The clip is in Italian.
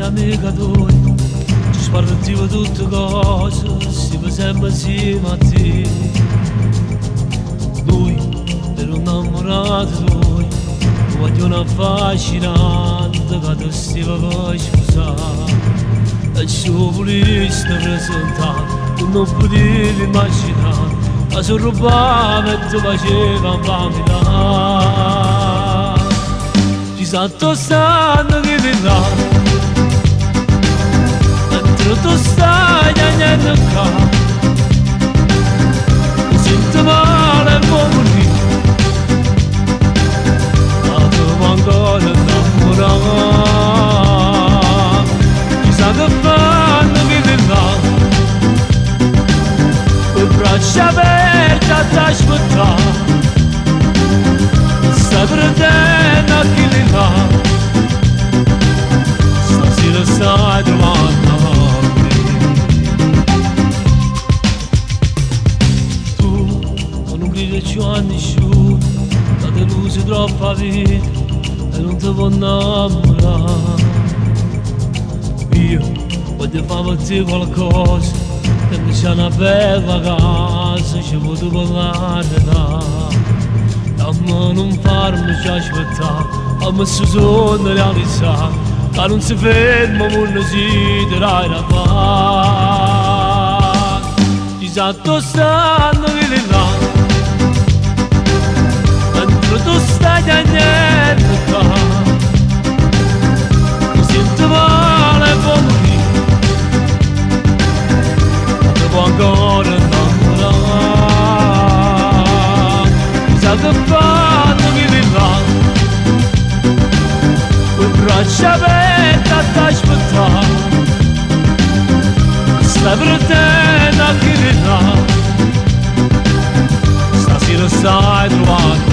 amica tua, ci spartivo tutte cose, si fa sempre insieme a te. Lui era un innamorato tuo, voglio una affascinante che ti stiva per scusare. E ci volessi presentare, tu non potevi immaginare, ma se rubava e ti faceva pamitare. Ci santo stanno che ti dà, mentre tu stai niente qua, mi sento male e vuoi morire, ma tu ancora innamorare. Ci sa che fanno che ti dà, le braccia aperte a t'aspettare, stai perdendo a chi li fa, stasera stai trovando me. Tu con un grido ci anni più, da deluso troppa vita e non ti puoi innamorare. Io voglio fare per te qualcosa, che mi c'è una bella casa, ci posso parlare da. Dammi non farmi già aspettare, a me si sono realizzare, che non si ferma, non si darà la paz. Ci santo stanno che li là, mentre tu stai da niente qua, mi sento male e vuoi morire, ma devo ancora innamorare. Ci sa che fanno che li là, le braccia aperte a t'aspettare, stai perdendo a chi li là, stasera stai trovando